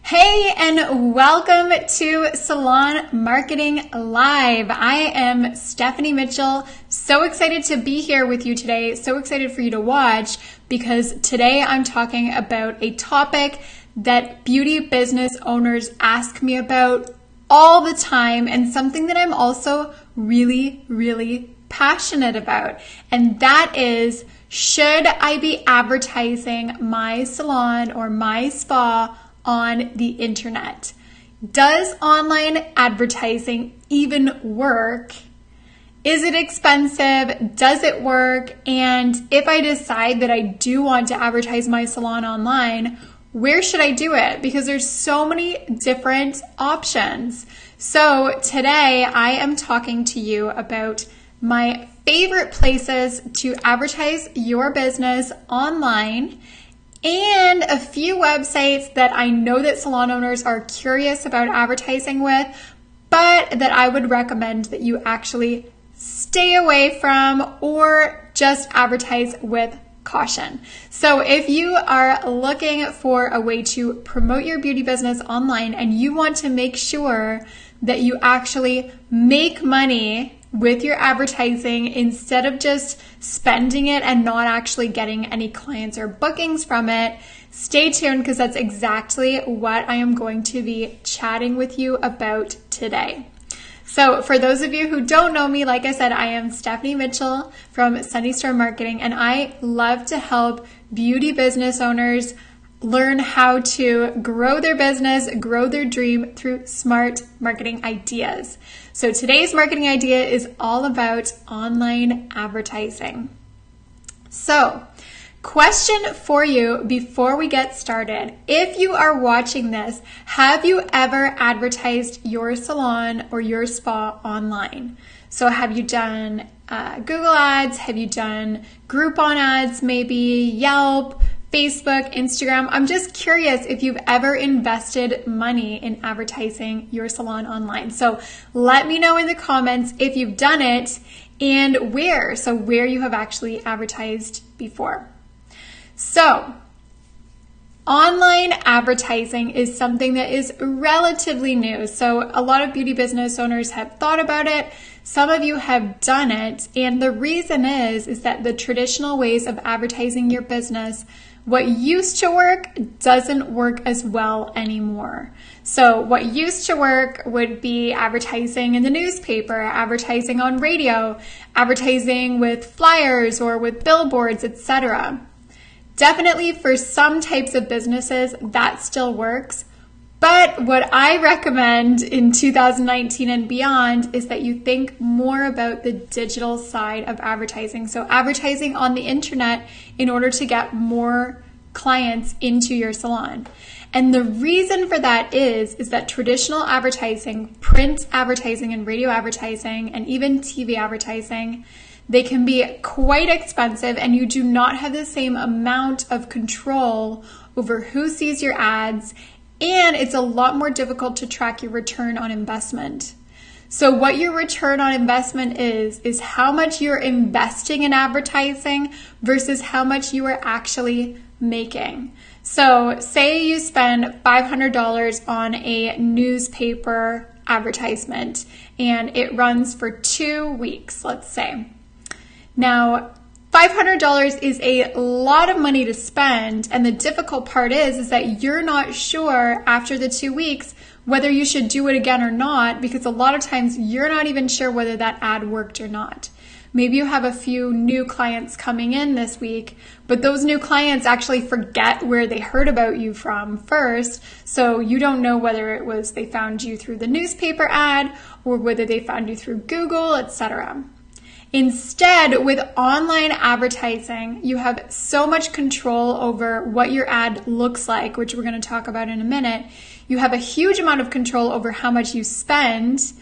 Hey, and welcome to Salon Marketing Live. I am Stephanie Mitchell. So excited to be here with you today. So excited for you to watch because today I'm talking about a topic that beauty business owners ask me about all the time and something that I'm also really passionate about. And that is, should I be advertising my salon or my spa on the internet? Does online advertising even work? Is it expensive? Does it work? And if I decide that I do want to advertise my salon online, where should I do it? Because there's so many different options. So today I am talking to you about my favorite places to advertise your business online and a few websites that I know that salon owners are curious about advertising with, but that I would recommend that you actually stay away from or just advertise with caution. So if you are looking for a way to promote your beauty business online and you want to make sure that you actually make money with your advertising instead of just spending it and not actually getting any clients or bookings from it, stay tuned because that's exactly what I am going to be chatting with you about today. So for those of you who don't know me, like I said, I am Stephanie Mitchell from Sunny Store Marketing, and I love to help beauty business owners learn how to grow their business, grow their dream through smart marketing ideas. So today's marketing idea is all about online advertising. So, question for you before we get started. If you are watching this, have you ever advertised your salon or your spa online? So have you done Google ads? Have you done Groupon ads, maybe Yelp, Facebook, Instagram? I'm just curious if you've ever invested money in advertising your salon online. So let me know in the comments if you've done it and where. So where you have actually advertised before. So online advertising is something that is relatively new. So a lot of beauty business owners have thought about it. Some of you have done it. And the reason is that the traditional ways of advertising your business, what used to work doesn't work as well anymore. So what used to work would be advertising in the newspaper, advertising on radio, advertising with flyers or with billboards, etc. Definitely for some types of businesses that still works. But what I recommend in 2019 and beyond is that you think more about the digital side of advertising. So advertising on the internet in order to get more clients into your salon. And the reason for that is that traditional advertising, print advertising and radio advertising and even TV advertising, they can be quite expensive and you do not have the same amount of control over who sees your ads, and it's a lot more difficult to track your return on investment. So what your return on investment is how much you're investing in advertising versus how much you are actually making. So say you spend $500 on a newspaper advertisement and it runs for 2 weeks, let's say. Now, $500 is a lot of money to spend, and the difficult part is that you're not sure after the 2 weeks whether you should do it again or not, because a lot of times you're not even sure whether that ad worked or not. Maybe you have a few new clients coming in this week, but those new clients actually forget where they heard about you from first, so you don't know whether it was they found you through the newspaper ad or whether they found you through Google, etc. Instead, with online advertising, you have so much control over what your ad looks like, which we're going to talk about in a minute. You have a huge amount of control over how much you spend.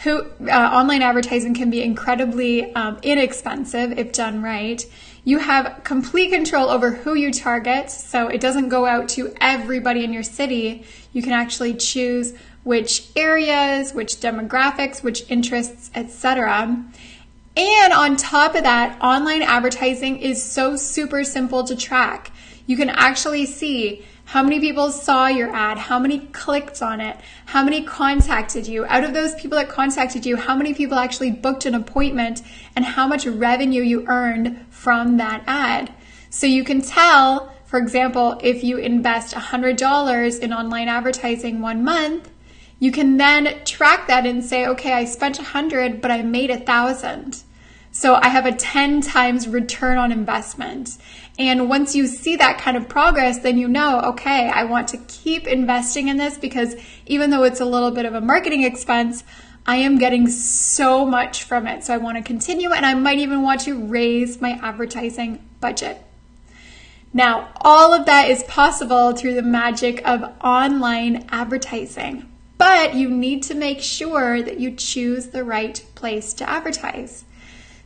Online advertising can be incredibly inexpensive if done right. You have complete control over who you target, so it doesn't go out to everybody in your city. You can actually choose which areas, which demographics, which interests, etc. And on top of that, online advertising is so super simple to track. You can actually see How many people saw your ad? How many clicked on it? How many contacted you? Out of those people that contacted you, how many people actually booked an appointment, and how much revenue you earned from that ad? So you can tell, for example, if you invest $100 in online advertising 1 month, you can then track that and say, okay, I spent 100, but I made 1,000. So I have a 10 times return on investment. And once you see that kind of progress, then you know, okay, I want to keep investing in this because even though it's a little bit of a marketing expense, I am getting so much from it. So I want to continue, and I might even want to raise my advertising budget. Now, all of that is possible through the magic of online advertising, but you need to make sure that you choose the right place to advertise.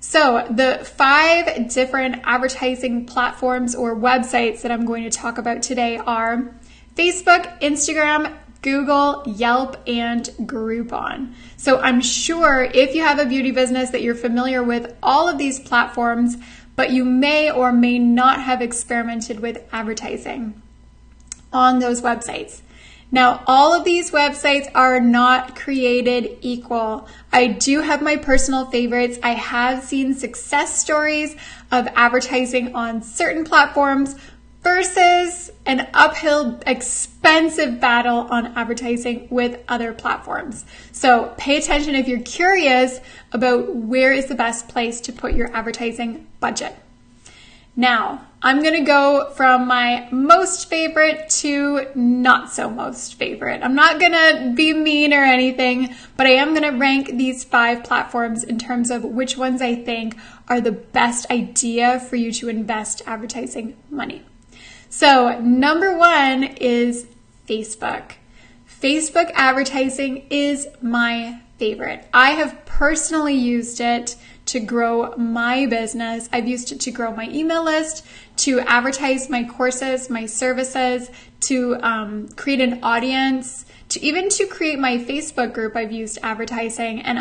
So the 5 different advertising platforms or websites that I'm going to talk about today are Facebook, Instagram, Google, Yelp, and Groupon. So I'm sure if you have a beauty business that you're familiar with all of these platforms, but you may or may not have experimented with advertising on those websites. Now, all of these websites are not created equal. I do have my personal favorites. I have seen success stories of advertising on certain platforms versus an uphill, expensive battle on advertising with other platforms. So pay attention if you're curious about where is the best place to put your advertising budget. Now, I'm going to go from my most favorite to not so most favorite. I'm not going to be mean or anything, but I am going to rank these 5 platforms in terms of which ones I think are the best idea for you to invest advertising money. So, number 1 is Facebook. Facebook advertising is my favorite. I have personally used it to grow my business. I've used it to grow my email list, to advertise my courses, my services, to create an audience, to create my Facebook group. I've used advertising, and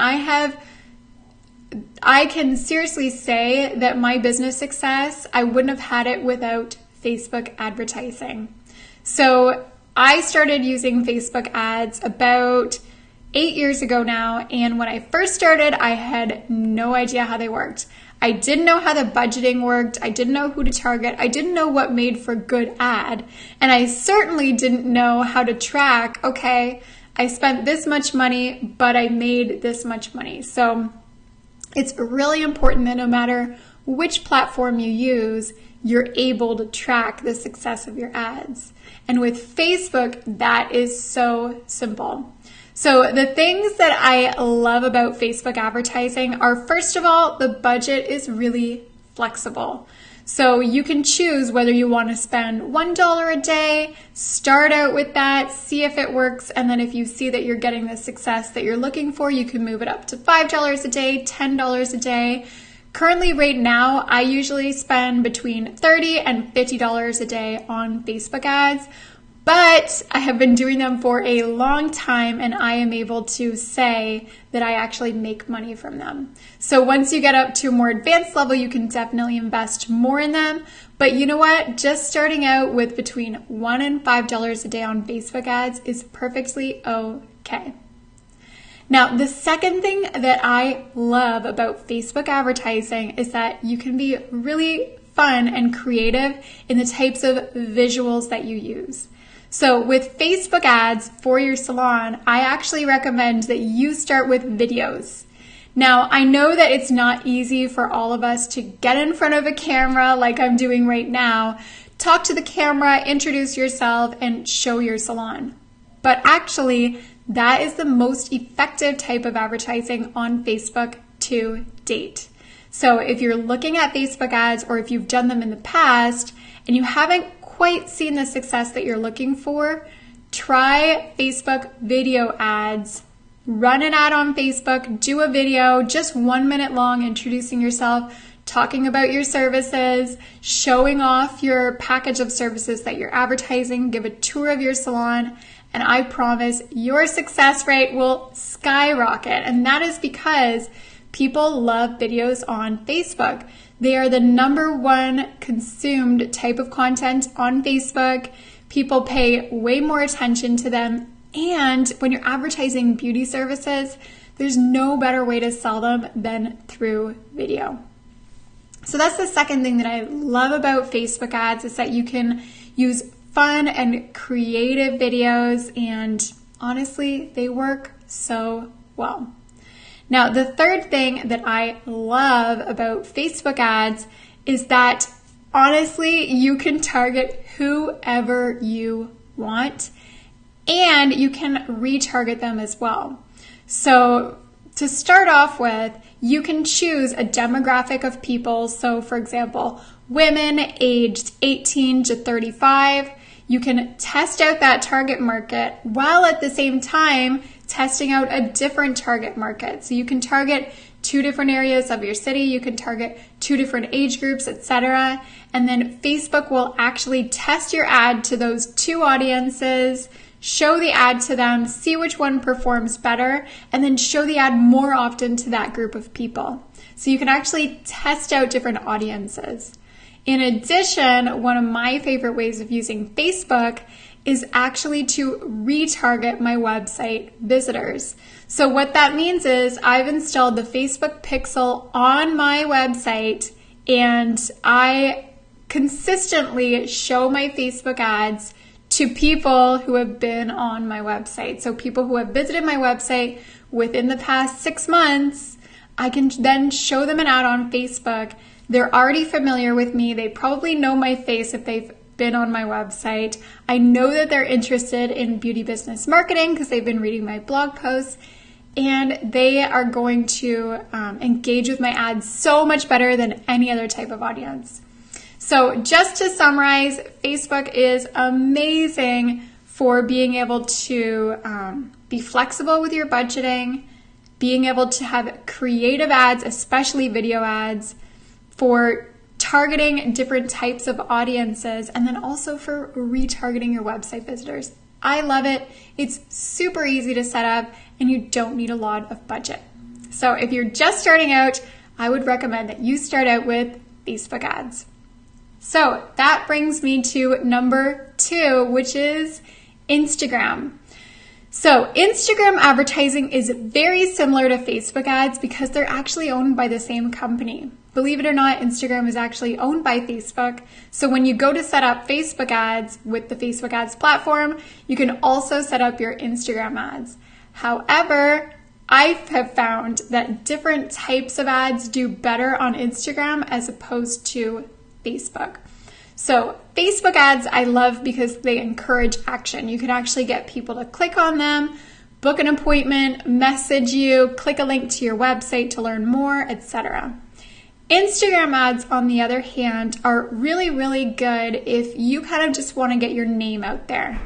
I can seriously say that my business success, I wouldn't have had it without Facebook advertising. So I started using Facebook ads about 8 years ago now, and when I first started, I had no idea how they worked. I didn't know how the budgeting worked. I didn't know who to target. I didn't know what made for good ad. And I certainly didn't know how to track, okay, I spent this much money, but I made this much money. So it's really important that no matter which platform you use, you're able to track the success of your ads. And with Facebook, that is so simple. So the things that I love about Facebook advertising are, first of all, the budget is really flexible. So you can choose whether you want to spend $1 a day, start out with that, see if it works, and then if you see that you're getting the success that you're looking for, you can move it up to $5 a day, $10 a day. Currently, right now, I usually spend between $30 and $50 a day on Facebook ads, but I have been doing them for a long time, and I am able to say that I actually make money from them. So once you get up to a more advanced level, you can definitely invest more in them. But you know what? Just starting out with between $1 and $5 a day on Facebook ads is perfectly okay. Now, the second thing that I love about Facebook advertising is that you can be really fun and creative in the types of visuals that you use. So with Facebook ads for your salon, I actually recommend that you start with videos. Now, I know that it's not easy for all of us to get in front of a camera like I'm doing right now, talk to the camera, introduce yourself, and show your salon. But actually, that is the most effective type of advertising on Facebook to date. So if you're looking at Facebook ads, or if you've done them in the past and you haven't quite seen the success that you're looking for, try Facebook video ads. Run an ad on Facebook, do a video just 1 minute long, introducing yourself, talking about your services, showing off your package of services that you're advertising, give a tour of your salon, and I promise your success rate will skyrocket. And that is because people love videos on Facebook. They are the #1 consumed type of content on Facebook. People pay way more attention to them. And when you're advertising beauty services, there's no better way to sell them than through video. So that's the second thing that I love about Facebook ads, is that you can use fun and creative videos, and honestly, they work so well. Now, the third thing that I love about Facebook ads is that honestly, you can target whoever you want, and you can retarget them as well. So to start off with, you can choose a demographic of people. So for example, women aged 18 to 35. You can test out that target market while at the same time testing out a different target market. So you can target 2 different areas of your city, you can target 2 different age groups, etc. And then Facebook will actually test your ad to those 2 audiences, show the ad to them, see which one performs better, and then show the ad more often to that group of people. So you can actually test out different audiences. In addition, one of my favorite ways of using Facebook is actually to retarget my website visitors. So what that means is I've installed the Facebook pixel on my website, and I consistently show my Facebook ads to people who have been on my website. So people who have visited my website within the past 6 months, I can then show them an ad on Facebook. They're already familiar with me. They probably know my face if they've been on my website. I know that they're interested in beauty business marketing because they've been reading my blog posts, and they are going to engage with my ads so much better than any other type of audience. So just to summarize, Facebook is amazing for being able to be flexible with your budgeting, being able to have creative ads, especially video ads, for targeting different types of audiences, and then also for retargeting your website visitors. I love it. It's super easy to set up, and you don't need a lot of budget. So if you're just starting out, I would recommend that you start out with Facebook ads. So that brings me to number 2, which is Instagram. So Instagram advertising is very similar to Facebook ads because they're actually owned by the same company. Believe it or not, Instagram is actually owned by Facebook. So when you go to set up Facebook ads with the Facebook ads platform, you can also set up your Instagram ads. However, I have found that different types of ads do better on Instagram as opposed to Facebook. So Facebook ads I love because they encourage action. You can actually get people to click on them, book an appointment, message you, click a link to your website to learn more, etc. Instagram ads, on the other hand, are really, really good if you kind of just want to get your name out there.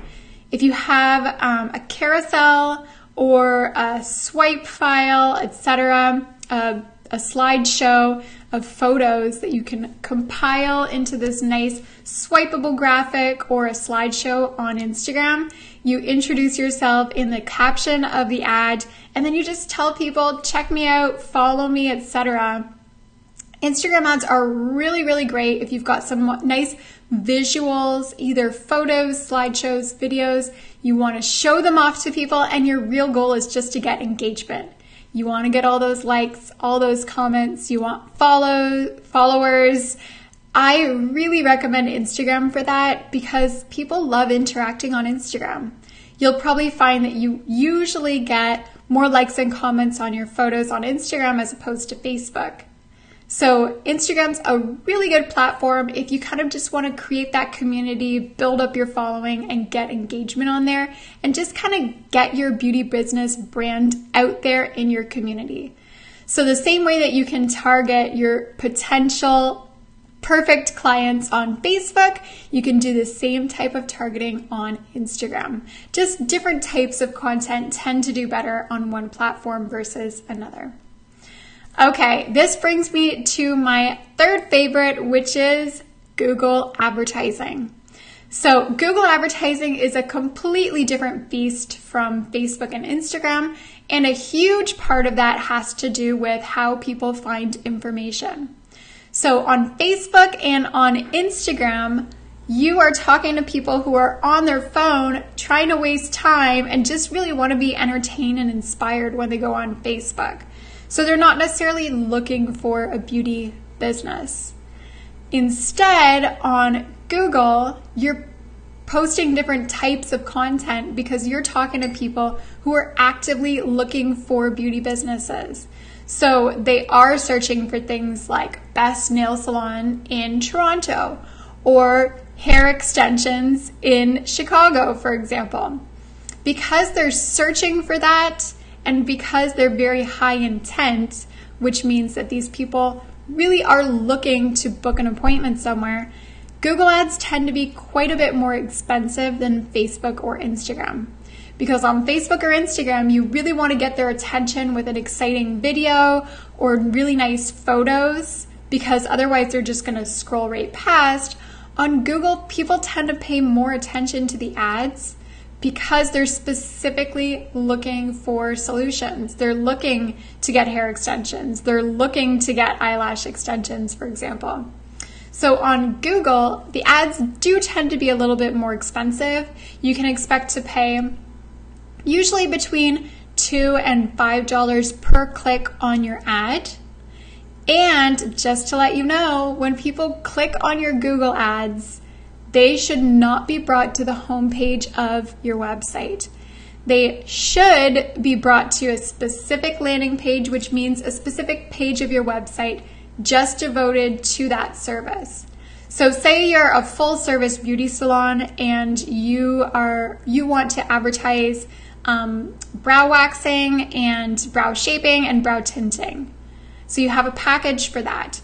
If you have a carousel or a swipe file, etc., a slideshow of photos that you can compile into this nice swipeable graphic or a slideshow on Instagram. You introduce yourself in the caption of the ad, and then you just tell people, check me out, follow me, etc. Instagram ads are really, really great if you've got some nice visuals, either photos, slideshows, videos. You want to show them off to people, and your real goal is just to get engagement. You want to get all those likes, all those comments. You want followers. I really recommend Instagram for that because people love interacting on Instagram. You'll probably find that you usually get more likes and comments on your photos on Instagram as opposed to Facebook. So Instagram's a really good platform if you kind of just want to create that community, build up your following, and get engagement on there, and just kind of get your beauty business brand out there in your community. So the same way that you can target your potential perfect clients on Facebook, you can do the same type of targeting on Instagram. Just different types of content tend to do better on one platform versus another. Okay, this brings me to my third favorite, which is Google Advertising. So Google Advertising is a completely different beast from Facebook and Instagram, and a huge part of that has to do with how people find information. So on Facebook and on Instagram, you are talking to people who are on their phone trying to waste time and just really want to be entertained and inspired when they go on Facebook. So they're not necessarily looking for a beauty business. Instead, on Google, you're posting different types of content because you're talking to people who are actively looking for beauty businesses. So they are searching for things like best nail salon in Toronto or hair extensions in Chicago, for example. Because they're searching for that and because they're very high intent, which means that these people really are looking to book an appointment somewhere, Google ads tend to be quite a bit more expensive than Facebook or Instagram. Because on Facebook or Instagram, you really want to get their attention with an exciting video or really nice photos, because otherwise they're just going to scroll right past. On Google, people tend to pay more attention to the ads because they're specifically looking for solutions. They're looking to get hair extensions. They're looking to get eyelash extensions, for example. So on Google, the ads do tend to be a little bit more expensive. You can expect to pay usually between $2 and $5 per click on your ad. And just to let you know, when people click on your Google ads, they should not be brought to the homepage of your website. They should be brought to a specific landing page, which means a specific page of your website just devoted to that service. So say you're a full service beauty salon and you want to advertise brow waxing and brow shaping and brow tinting. So you have a package for that.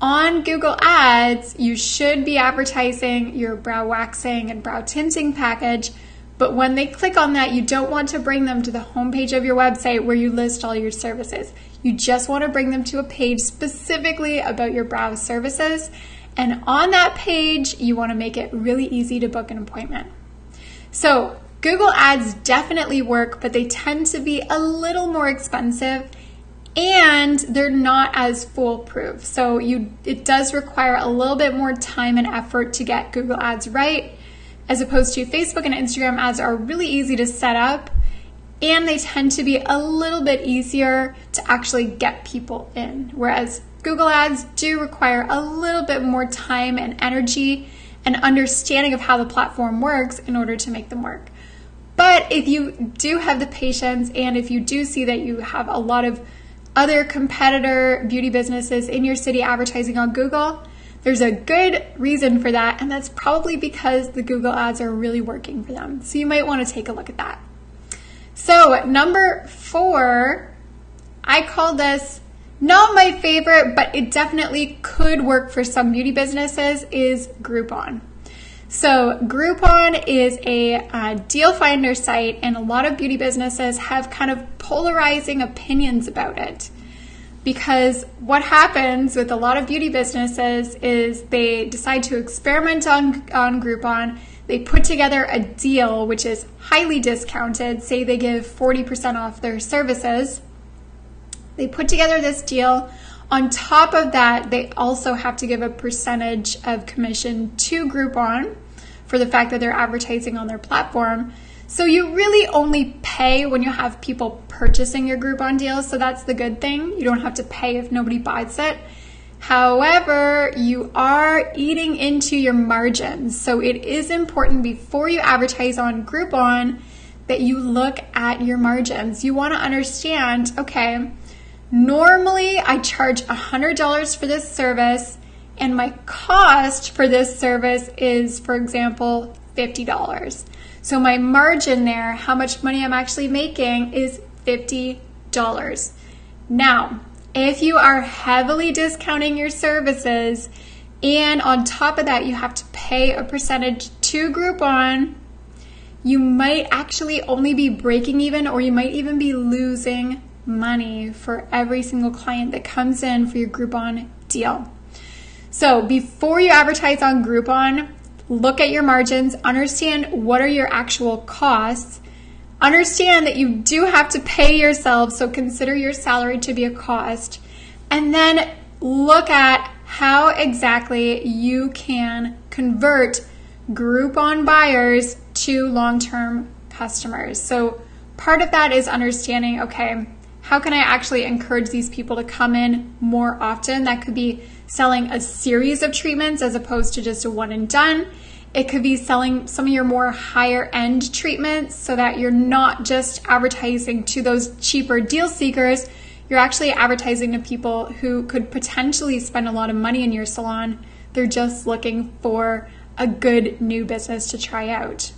On Google Ads, you should be advertising your brow waxing and brow tinting package, but when they click on that, you don't want to bring them to the homepage of your website where you list all your services. You just want to bring them to a page specifically about your brow services, and on that page, you want to make it really easy to book an appointment. So Google Ads definitely work, but they tend to be a little more expensive and they're not as foolproof. So it does require a little bit more time and effort to get Google Ads right, as opposed to Facebook and Instagram ads are really easy to set up and they tend to be a little bit easier to actually get people in. Whereas Google Ads do require a little bit more time and energy and understanding of how the platform works in order to make them work. But if you do have the patience and if you do see that you have a lot of other competitor beauty businesses in your city advertising on Google, there's a good reason for that, and that's probably because the Google ads are really working for them. So you might want to take a look at that. So number 4, I call this not my favorite, but it definitely could work for some beauty businesses, is Groupon. So Groupon is a deal finder site, and a lot of beauty businesses have kind of polarizing opinions about it. Because what happens with a lot of beauty businesses is they decide to experiment on Groupon. They put together a deal which is highly discounted. Say they give 40% off their services. They put together this deal. On top of that, they also have to give a percentage of commission to Groupon for the fact that they're advertising on their platform. So you really only pay when you have people purchasing your Groupon deals. So that's the good thing. You don't have to pay if nobody buys it. However, you are eating into your margins. So it is important before you advertise on Groupon that you look at your margins. You want to understand, okay, normally I charge $100 for this service and my cost for this service is, for example, $50. So my margin there, how much money I'm actually making, is $50. Now, if you are heavily discounting your services and on top of that you have to pay a percentage to Groupon, you might actually only be breaking even, or you might even be losing money for every single client that comes in for your Groupon deal. So before you advertise on Groupon, look at your margins, understand what are your actual costs, understand that you do have to pay yourself, so consider your salary to be a cost, and then look at how exactly you can convert Groupon buyers to long-term customers. So part of that is understanding, okay, how can I actually encourage these people to come in more often? That could be selling a series of treatments as opposed to just a one and done. It could be selling some of your more higher end treatments so that you're not just advertising to those cheaper deal seekers. You're actually advertising to people who could potentially spend a lot of money in your salon. They're just looking for a good new business to try out.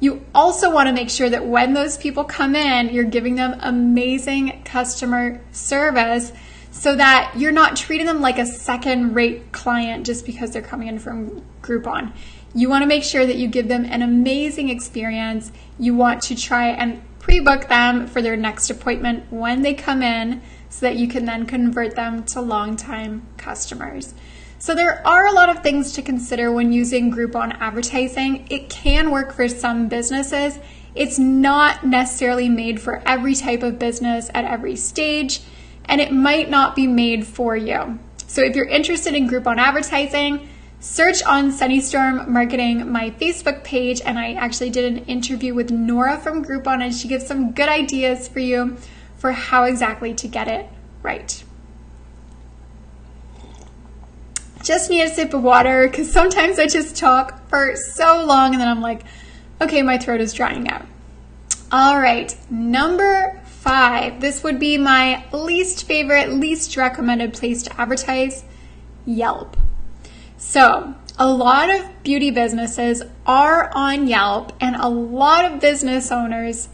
You also want to make sure that when those people come in, you're giving them amazing customer service so that you're not treating them like a second-rate client just because they're coming in from Groupon. You want to make sure that you give them an amazing experience. You want to try and pre-book them for their next appointment when they come in so that you can then convert them to long-time customers. So there are a lot of things to consider when using Groupon advertising. It can work for some businesses. It's not necessarily made for every type of business at every stage, and it might not be made for you. So if you're interested in Groupon advertising, search on Sunny Storm Marketing, my Facebook page, and I actually did an interview with Nora from Groupon, and she gives some good ideas for you for how exactly to get it right. Just need a sip of water because sometimes I just talk for so long and then I'm like, okay, my throat is drying out. All right, number 5. This would be my least favorite, least recommended place to advertise, Yelp. So a lot of beauty businesses are on Yelp, and a lot of business owners,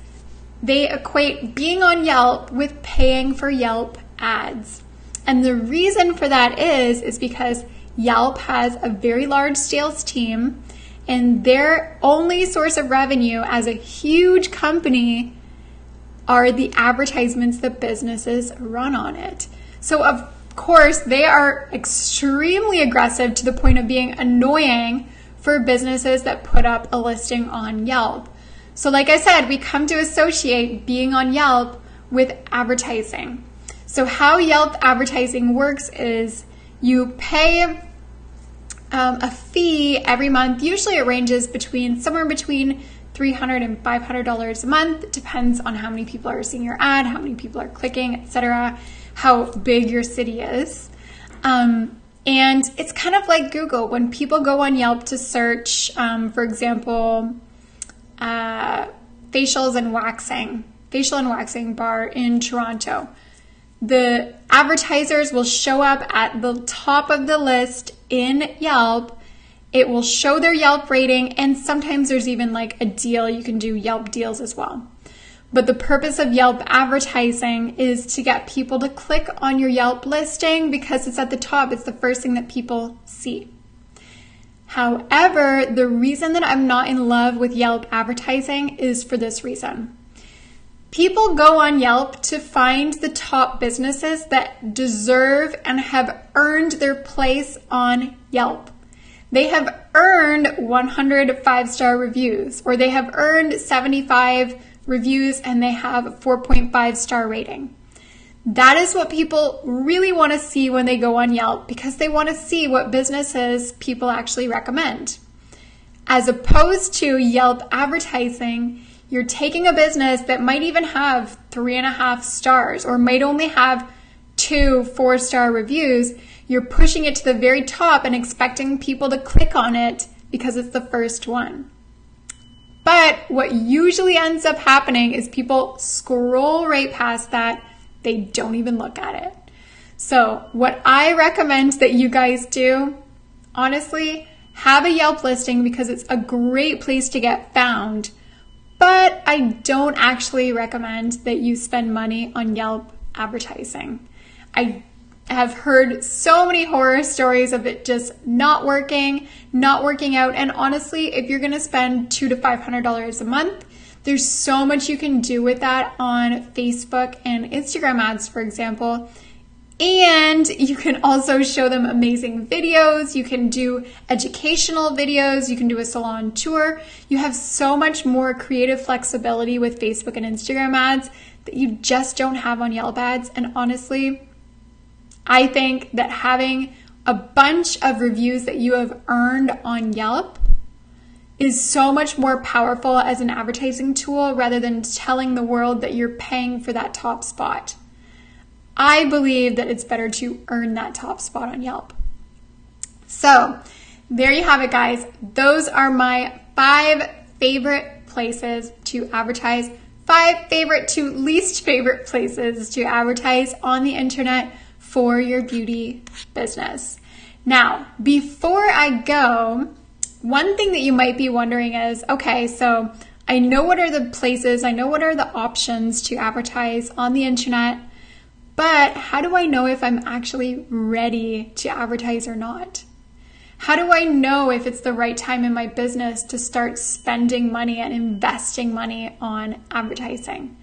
they equate being on Yelp with paying for Yelp ads. And the reason for that is because Yelp has a very large sales team, and their only source of revenue as a huge company are the advertisements that businesses run on it. So of course, they are extremely aggressive to the point of being annoying for businesses that put up a listing on Yelp. So like I said, we come to associate being on Yelp with advertising. So how Yelp advertising works is you pay a fee every month. Usually it ranges somewhere between $300 and $500 a month. It depends on how many people are seeing your ad, how many people are clicking, etc., how big your city is. And it's kind of like Google. When people go on Yelp to search, for example, facial and waxing bar in Toronto, the advertisers will show up at the top of the list in Yelp. It will show their Yelp rating, and sometimes there's even like a deal. You can do Yelp deals as well. But the purpose of Yelp advertising is to get people to click on your Yelp listing because it's at the top. It's the first thing that people see. However, the reason that I'm not in love with Yelp advertising is for this reason. People go on Yelp to find the top businesses that deserve and have earned their place on Yelp. They have earned 100 5-star reviews, or they have earned 75 reviews and they have a 4.5 star rating. That is what people really want to see when they go on Yelp, because they want to see what businesses people actually recommend. As opposed to Yelp advertising, you're taking a business that might even have 3.5 stars or might only have 2 4-star reviews. You're pushing it to the very top and expecting people to click on it because it's the first one. But what usually ends up happening is people scroll right past that. They don't even look at it. So what I recommend that you guys do, honestly, have a Yelp listing because it's a great place to get found. But I don't actually recommend that you spend money on Yelp advertising. I have heard so many horror stories of it just not working out. And honestly, if you're going to spend $200 to $500 a month, there's so much you can do with that on Facebook and Instagram ads, for example. And you can also show them amazing videos. You can do educational videos. You can do a salon tour. You have so much more creative flexibility with Facebook and Instagram ads that you just don't have on Yelp ads. And honestly, I think that having a bunch of reviews that you have earned on Yelp is so much more powerful as an advertising tool rather than telling the world that you're paying for that top spot. I believe that it's better to earn that top spot on Yelp. So there you have it, guys. Those are my 5 favorite places to advertise, 5 favorite to least favorite places to advertise on the internet for your beauty business. Now, before I go, one thing that you might be wondering is, okay, so I know what are the places, I know what are the options to advertise on the internet, but how do I know if I'm actually ready to advertise or not? How do I know if it's the right time in my business to start spending money and investing money on advertising?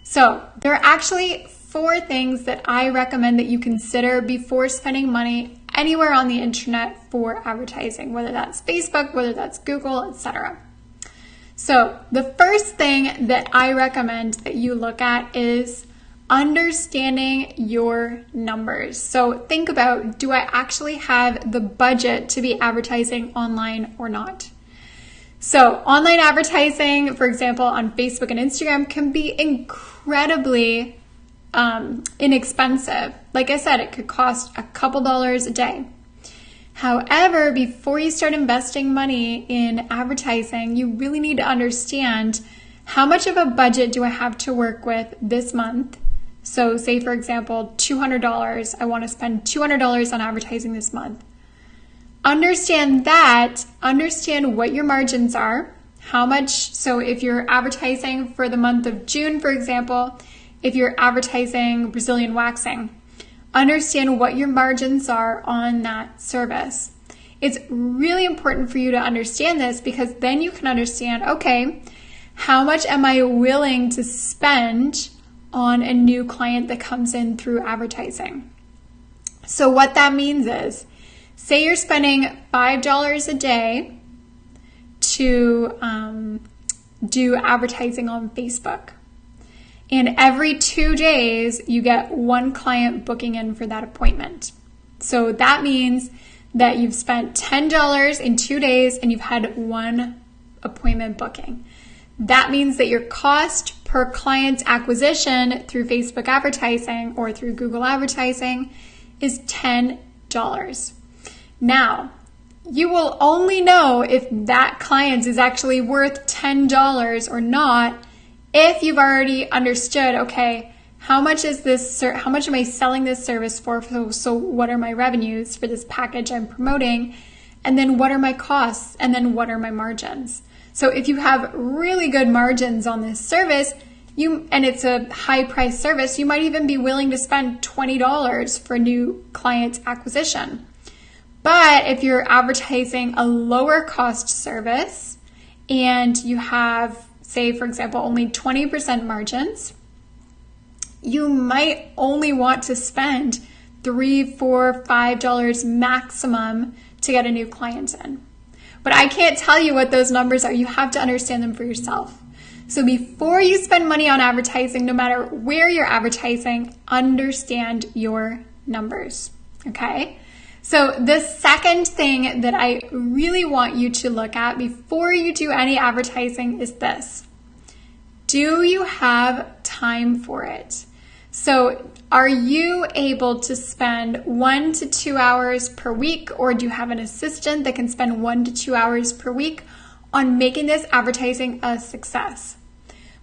So there are actually 4 things that I recommend that you consider before spending money anywhere on the internet for advertising, whether that's Facebook, whether that's Google, etc. So the first thing that I recommend that you look at is understanding your numbers. So think about, do I actually have the budget to be advertising online or not? So online advertising, for example, on Facebook and Instagram can be incredibly inexpensive. Like I said, it could cost a couple dollars a day. However, before you start investing money in advertising, you really need to understand how much of a budget do I have to work with this month. So say, for example, $200. I want to spend $200 on advertising this month. Understand that, understand what your margins are, how much. So if you're advertising for the month of June, for example, if you're advertising Brazilian waxing, understand what your margins are on that service. It's really important for you to understand this because then you can understand, okay, how much am I willing to spend on a new client that comes in through advertising? So what that means is, say you're spending $5 a day to do advertising on Facebook. And every 2 days, you get 1 client booking in for that appointment. So that means that you've spent $10 in 2 days and you've had 1 appointment booking. That means that your cost per client acquisition through Facebook advertising or through Google advertising is $10. Now, you will only know if that client is actually worth $10 or not if you've already understood, okay, how much am I selling this service for? So what are my revenues for this package I'm promoting? And then what are my costs? And then what are my margins? So if you have really good margins on this service, and it's a high price service, you might even be willing to spend $20 for new client acquisition. But if you're advertising a lower cost service and you have, say, for example, only 20% margins, you might only want to spend $3, $4, $5 maximum to get a new client in. But I can't tell you what those numbers are. You have to understand them for yourself. So before you spend money on advertising, no matter where you're advertising, understand your numbers, okay? So the second thing that I really want you to look at before you do any advertising is this. Do you have time for it? So are you able to spend 1 to 2 hours per week, or do you have an assistant that can spend 1 to 2 hours per week on making this advertising a success?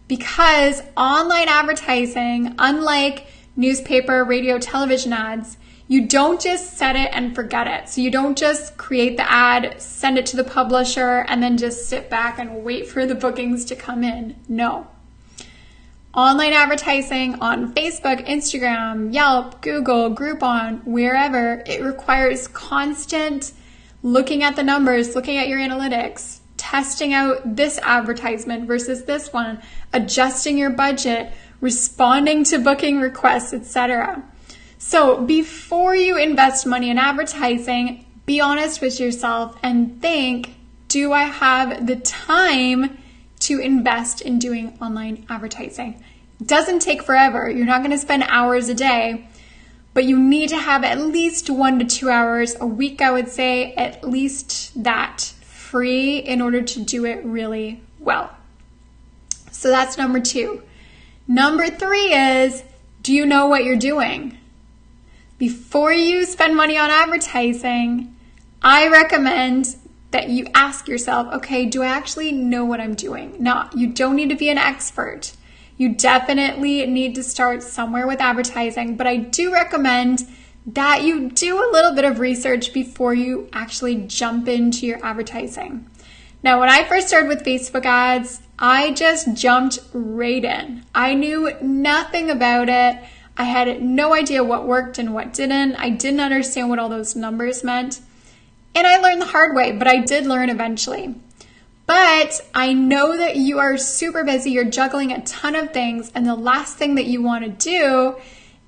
Because online advertising, unlike newspaper, radio, television ads, you don't just set it and forget it. So you don't just create the ad, send it to the publisher, and then just sit back and wait for the bookings to come in. No. Online advertising on Facebook, Instagram, Yelp, Google, Groupon, wherever, it requires constant looking at the numbers, looking at your analytics, testing out this advertisement versus this one, adjusting your budget, responding to booking requests, etc. So before you invest money in advertising, be honest with yourself and think, do I have the time to invest in doing online advertising? It doesn't take forever. You're not going to spend hours a day, but you need to have at least 1 to 2 hours a week, I would say, at least that free in order to do it really well. So that's number 2. Number 3 is, do you know what you're doing? Before you spend money on advertising, I recommend that you ask yourself, okay, do I actually know what I'm doing? No, you don't need to be an expert. You definitely need to start somewhere with advertising, but I do recommend that you do a little bit of research before you actually jump into your advertising. Now, when I first started with Facebook ads, I just jumped right in. I knew nothing about it. I had no idea what worked and what didn't. I didn't understand what all those numbers meant. And I learned the hard way, but I did learn eventually. But I know that you are super busy, you're juggling a ton of things, and the last thing that you want to do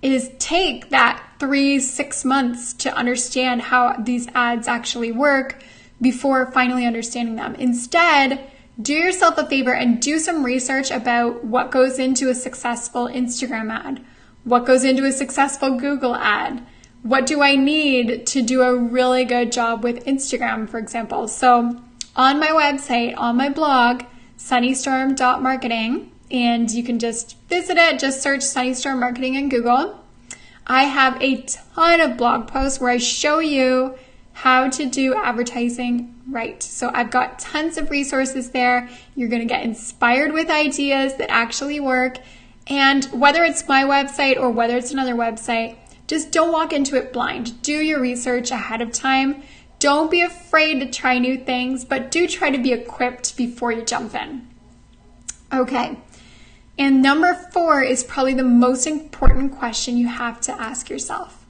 is take that 3-6 months to understand how these ads actually work before finally understanding them. Instead, do yourself a favor and do some research about what goes into a successful Instagram ad, what goes into a successful Google ad. What do I need to do a really good job with Instagram, for example? So on my website, on my blog, sunnystorm.marketing, and you can just visit it, just search Sunnystorm Marketing in Google. I have a ton of blog posts where I show you how to do advertising right. So I've got tons of resources there. You're going to get inspired with ideas that actually work. And whether it's my website or whether it's another website, just don't walk into it blind. Do your research ahead of time. Don't be afraid to try new things, but do try to be equipped before you jump in. Okay. And number 4 is probably the most important question you have to ask yourself.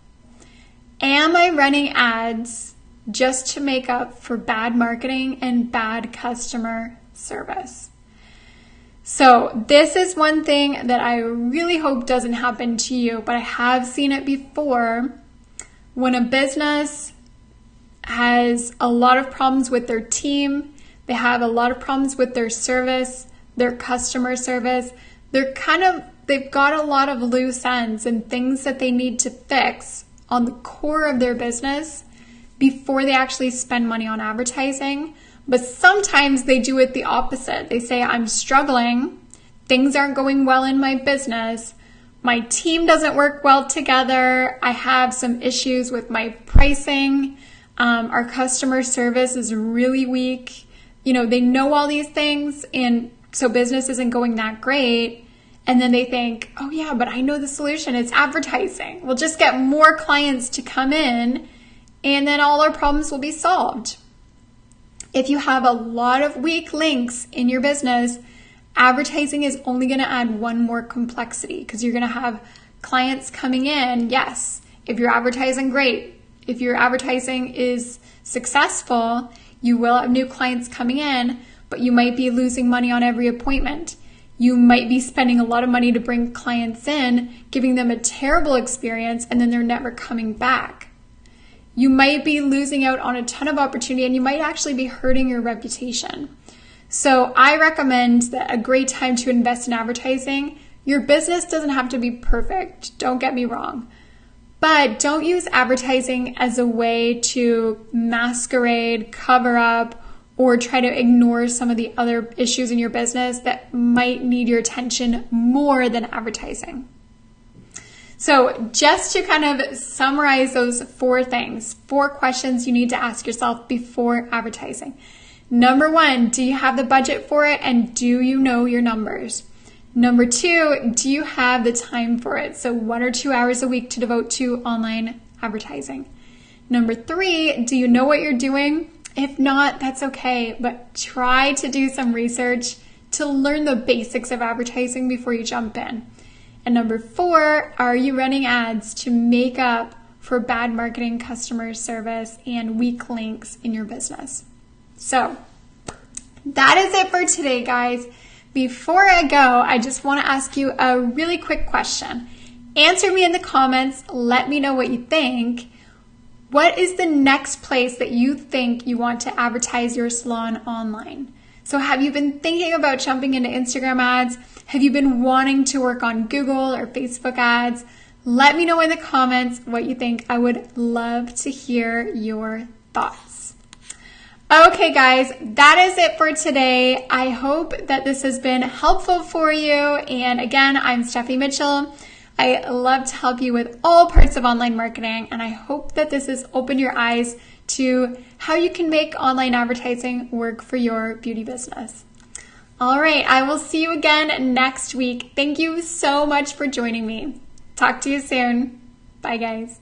Am I running ads just to make up for bad marketing and bad customer service? So this is one thing that I really hope doesn't happen to you, but I have seen it before. When a business has a lot of problems with their team, they have a lot of problems with their service, their customer service, they've got a lot of loose ends and things that they need to fix on the core of their business before they actually spend money on advertising. But sometimes they do it the opposite. They say, I'm struggling. Things aren't going well in my business. My team doesn't work well together. I have some issues with my pricing. Our customer service is really weak. They know all these things, and so business isn't going that great. And then they think, oh yeah, but I know the solution. It's advertising. We'll just get more clients to come in, and then all our problems will be solved. If you have a lot of weak links in your business, advertising is only going to add one more complexity because you're going to have clients coming in. Yes, if you're advertising, great. If your advertising is successful, you will have new clients coming in, but you might be losing money on every appointment. You might be spending a lot of money to bring clients in, giving them a terrible experience, and then they're never coming back. You might be losing out on a ton of opportunity, and you might actually be hurting your reputation. So I recommend that a great time to invest in advertising. Your business doesn't have to be perfect, don't get me wrong. But don't use advertising as a way to masquerade, cover up, or try to ignore some of the other issues in your business that might need your attention more than advertising. So just to kind of summarize those 4 things, 4 questions you need to ask yourself before advertising. Number 1, do you have the budget for it, and do you know your numbers? Number 2, do you have the time for it? So 1 or 2 hours a week to devote to online advertising. Number 3, do you know what you're doing? If not, that's okay, but try to do some research to learn the basics of advertising before you jump in. And number 4, are you running ads to make up for bad marketing, customer service, and weak links in your business? So that is it for today, guys. Before I go, I just want to ask you a really quick question. Answer me in the comments. Let me know what you think. What is the next place that you think you want to advertise your salon online? So have you been thinking about jumping into Instagram ads? Have you been wanting to work on Google or Facebook ads? Let me know in the comments what you think. I would love to hear your thoughts. Okay, guys, that is it for today. I hope that this has been helpful for you. And again, I'm Stephanie Mitchell. I love to help you with all parts of online marketing, and I hope that this has opened your eyes to how you can make online advertising work for your beauty business. All right, I will see you again next week. Thank you so much for joining me. Talk to you soon. Bye, guys.